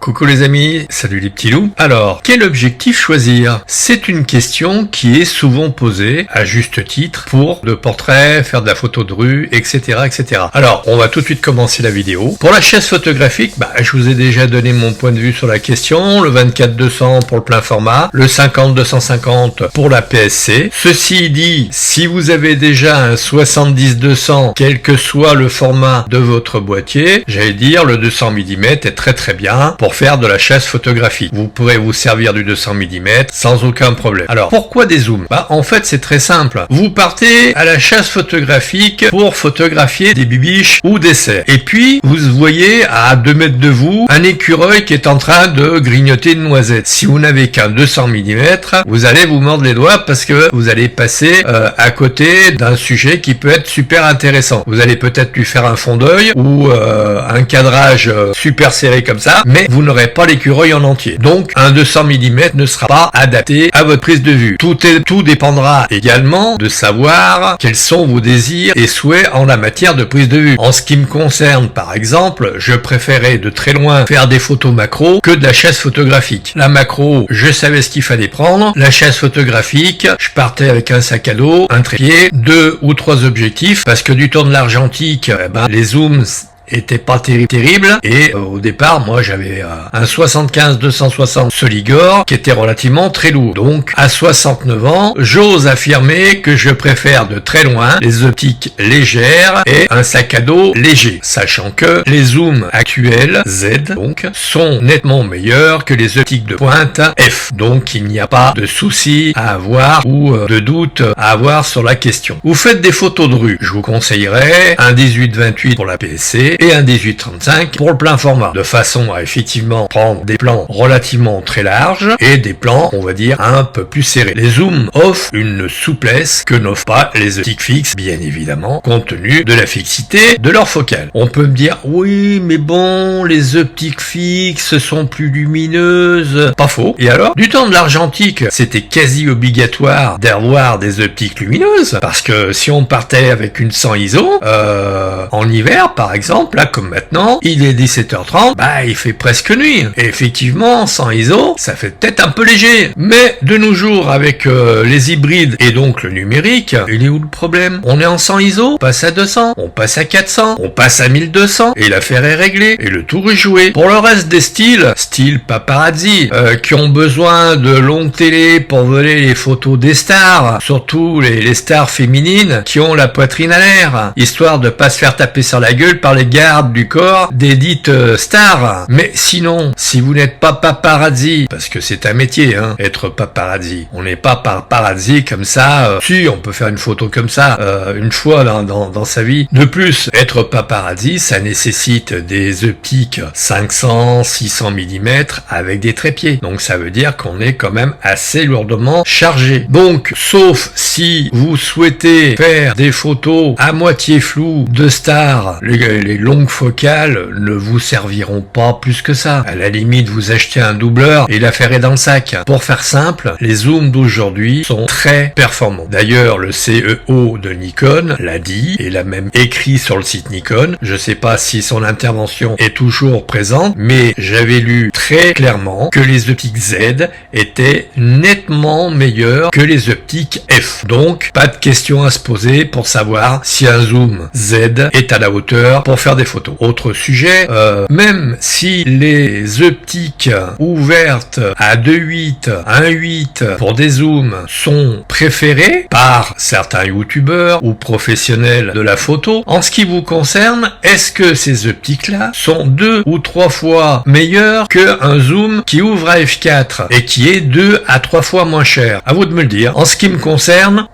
Coucou les amis, salut les petits loups. Alors, quel objectif choisir? C'est une question qui est souvent posée, à juste titre, pour de portraits, faire de la photo de rue, etc., etc. Alors, on va tout de suite commencer la vidéo. Pour la chaise photographique, je vous ai déjà donné mon point de vue sur la question, le 24-200 pour le plein format, le 50-250 pour la PSC. Ceci dit, si vous avez déjà un 70-200, quel que soit le format de votre boîtier, j'allais dire, le 200 mm est très bien pour faire de la chasse photographique. Vous pourrez vous servir du 200 mm sans aucun problème. Alors, pourquoi des zooms? En fait, c'est très simple. Vous partez à la chasse photographique pour photographier des bibiches ou des cerfs. Et puis, vous voyez à 2 mètres de vous un écureuil qui est en train de grignoter une noisette. Si vous n'avez qu'un 200 mm, vous allez vous mordre les doigts parce que vous allez passer à côté d'un sujet qui peut être super intéressant. Vous allez peut-être lui faire un fond d'œil ou un cadrage super serré comme ça, mais vous n'aurez pas l'écureuil en entier. Donc, un 200 mm ne sera pas adapté à votre prise de vue. Tout dépendra également de savoir quels sont vos désirs et souhaits en la matière de prise de vue. En ce qui me concerne, par exemple, je préférais de très loin faire des photos macro que de la chasse photographique. La macro, je savais ce qu'il fallait prendre. La chasse photographique, je partais avec un sac à dos, un trépied, 2 ou 3 objectifs, parce que du temps de l'argentique, les zooms était pas terrible et au départ moi j'avais un 75-260 Soligor qui était relativement très lourd. Donc à 69 ans, j'ose affirmer que je préfère de très loin les optiques légères et un sac à dos léger, sachant que les zooms actuels Z donc sont nettement meilleurs que les optiques de pointe F. Donc il n'y a pas de souci à avoir ou de doute à avoir sur la question. Vous faites des photos de rue, je vous conseillerais un 18-28 pour la PSC et un 18-35 pour le plein format, de façon à effectivement prendre des plans relativement très larges et des plans, on va dire, un peu plus serrés. Les zooms offrent une souplesse que n'offrent pas les optiques fixes, bien évidemment, compte tenu de la fixité de leur focale. On peut me dire, oui, mais bon, les optiques fixes sont plus lumineuses. Pas faux. Et alors, du temps de l'argentique, c'était quasi obligatoire d'avoir des optiques lumineuses, parce que si on partait avec une 100 ISO, en hiver, par exemple, là, comme maintenant, il est 17h30, il fait presque nuit. Et effectivement, sans ISO, ça fait peut-être un peu léger. Mais de nos jours, avec les hybrides et donc le numérique, il est où le problème? On est en 100 ISO, on passe à 200, on passe à 400, on passe à 1200, et l'affaire est réglée, et le tour est joué. Pour le reste des style paparazzi, qui ont besoin de longues télé pour voler les photos des stars, surtout les stars féminines qui ont la poitrine à l'air, histoire de pas se faire taper sur la gueule par les gardes du corps des dites stars. Mais sinon, si vous n'êtes pas paparazzi, parce que c'est un métier, être paparazzi, on n'est pas paparazzi comme ça, si on peut faire une photo comme ça une fois dans sa vie. De plus, être paparazzi, ça nécessite des optiques 500-600 mm avec des trépieds. Donc ça veut dire qu'on est quand même assez lourdement chargé. Donc, sauf si vous souhaitez faire des photos à moitié floues de stars, les longues focales ne vous serviront pas plus que ça. À la limite, vous achetez un doubleur et l'affaire est dans le sac. Pour faire simple, les zooms d'aujourd'hui sont très performants. D'ailleurs, le CEO de Nikon l'a dit et l'a même écrit sur le site Nikon. Je sais pas si son intervention est toujours présente, mais j'avais lu très clairement que les optiques Z étaient nettement meilleures que les optiques F. Donc, pas de question à se poser pour savoir si un zoom Z est à la hauteur pour faire des photos. Autre sujet, même si les optiques ouvertes à 2.8, 1.8 pour des zooms sont préférées par certains youtubeurs ou professionnels de la photo, en ce qui vous concerne, est-ce que ces optiques-là sont 2 ou 3 fois meilleures qu'un zoom qui ouvre à f4 et qui est 2 à 3 fois moins cher? À vous de me le dire. En ce qui me concerne,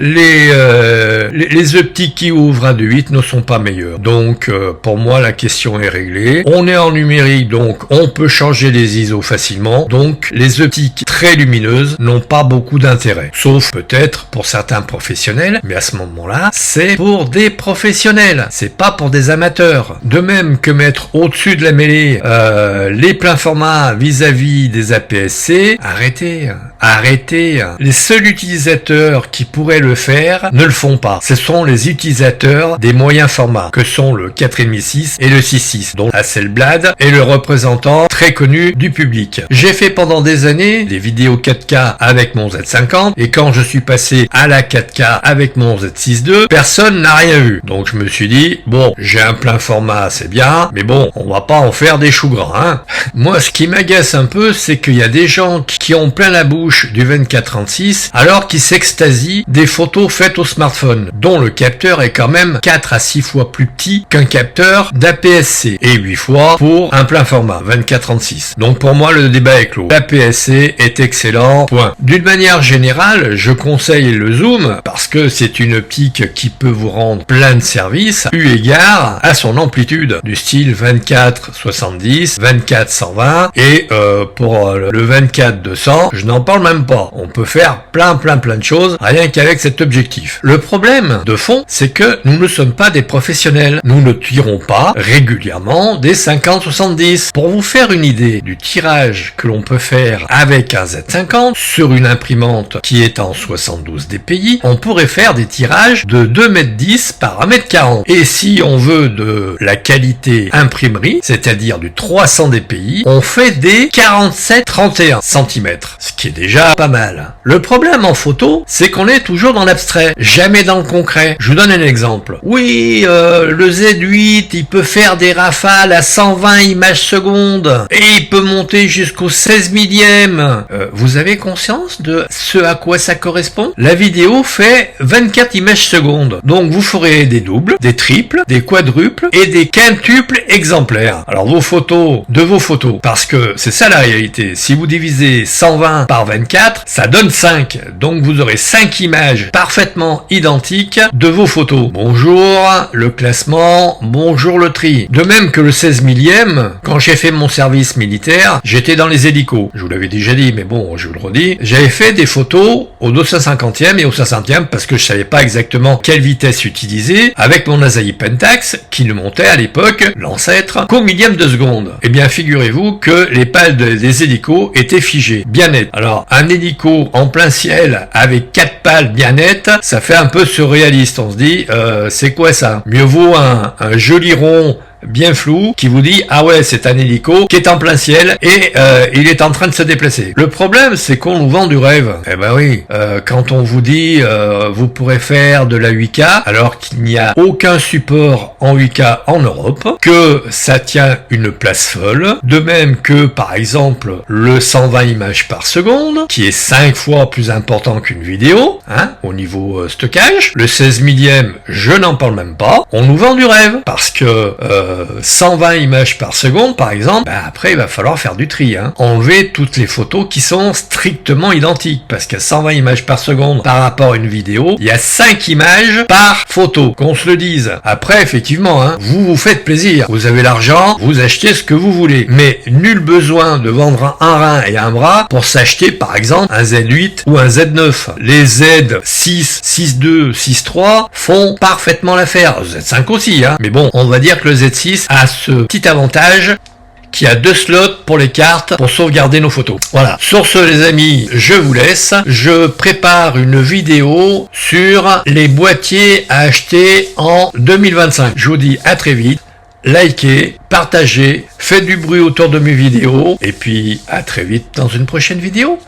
les optiques qui ouvrent à 2.8 ne sont pas meilleures. Donc, pour moi, la question est réglée. On est en numérique, donc on peut changer les ISO facilement. Donc, les optiques très lumineuses n'ont pas beaucoup d'intérêt. Sauf peut-être pour certains professionnels, mais à ce moment-là, c'est pour des professionnels. C'est pas pour des amateurs. De même que mettre au-dessus de la mêlée les pleins formats vis-à-vis des APS-C, arrêtez. arrêtez. Les seuls utilisateurs qui pourraient le faire ne le font pas. Ce sont les utilisateurs des moyens formats, que sont le 4,5/6 et le 6/6, dont Hasselblad est le représentant très connu du public. J'ai fait pendant des années des vidéos 4K avec mon Z50, et quand je suis passé à la 4K avec mon Z6 II, personne n'a rien vu. Donc je me suis dit, bon, j'ai un plein format, c'est bien, mais bon, on va pas en faire des choux gras, hein. Moi, ce qui m'agace un peu, c'est qu'il y a des gens qui ont plein la bouche du 24-36, alors qu'ils s'extasient des photos faites au smartphone, dont le capteur est quand même 4 à 6 fois plus petit qu'un capteur d'APS-C, et 8 fois pour un plein format, 24-36. Donc pour moi, le débat est clos. L'APS-C est excellent, point. D'une manière générale, je conseille le zoom, parce que c'est une optique qui peut vous rendre plein de services, eu égard à son amplitude, du style 24-70, 24-120, et pour le 24-200, je n'en parle même pas. On peut faire plein de choses, rien qu'avec cet objectif. Le problème de fond, c'est que nous ne sommes pas des professionnels. Nous ne tirons pas régulièrement des 50-70. Pour vous faire une idée du tirage que l'on peut faire avec un Z50 sur une imprimante qui est en 72 dpi, on pourrait faire des tirages de 2,10 m par 1,40 m. Et si on veut de la qualité imprimerie, c'est-à-dire du 300 dpi, on fait des 47-31 cm, ce qui est déjà pas mal. Le problème en photo, c'est qu'on est toujours dans l'abstrait, jamais dans le concret. Je vous donne un exemple. Oui, le Z8, il peut faire des rafales à 120 images secondes, et il peut monter jusqu'au 16 millième. Vous avez conscience de ce à quoi ça correspond? La vidéo fait 24 images secondes, donc vous ferez des doubles, des triples, des quadruples et des quintuples exemplaires. Alors vos photos, parce que c'est ça la réalité. Si vous divisez 120 par 24, ça donne 5. Donc vous aurez 5 images parfaitement identiques de vos photos. Bonjour le classement, bonjour le tri. De même que le 16 millième, quand j'ai fait mon service militaire, j'étais dans les hélicos. Je vous l'avais déjà dit, mais bon, je vous le redis. J'avais fait des photos au 250e et au 500e parce que je savais pas exactement quelle vitesse utiliser avec mon Asahi Pentax qui ne montait à l'époque, l'ancêtre, qu'au millième de seconde. Eh bien, figurez-vous que les pales des hélicos étaient figées, bien nettes. Alors, un hélico en plein ciel avec 4 pales bien nettes, ça fait un peu surréaliste. On se dit, c'est quoi ça? Mieux vaut un joli rond bien flou qui vous dit ah ouais c'est un hélico qui est en plein ciel et il est en train de se déplacer. Le problème c'est qu'on nous vend du rêve. Eh ben oui, quand on vous dit vous pourrez faire de la 8K alors qu'il n'y a aucun support en 8K en Europe, que ça tient une place folle, de même que par exemple le 120 images par seconde qui est 5 fois plus important qu'une vidéo hein, au niveau stockage, le 16 millième je n'en parle même pas, on nous vend du rêve parce que 120 images par seconde par exemple, après il va falloir faire du tri, hein. Enlever toutes les photos qui sont strictement identiques, parce qu'à 120 images par seconde par rapport à une vidéo, il y a 5 images par photo, qu'on se le dise. Après effectivement, hein, vous vous faites plaisir, vous avez l'argent, vous achetez ce que vous voulez, mais nul besoin de vendre un rein et un bras pour s'acheter par exemple un Z8 ou un Z9. Les Z6, 6.2, 6.3 font parfaitement l'affaire, Z5 aussi, hein. Mais bon, on va dire que le Z6 a ce petit avantage qui a 2 slots pour les cartes pour sauvegarder nos photos. Voilà. Sur ce les amis, je vous laisse. Je prépare une vidéo sur les boîtiers à acheter en 2025. Je vous dis à très vite. Likez, partagez, faites du bruit autour de mes vidéos et puis à très vite dans une prochaine vidéo.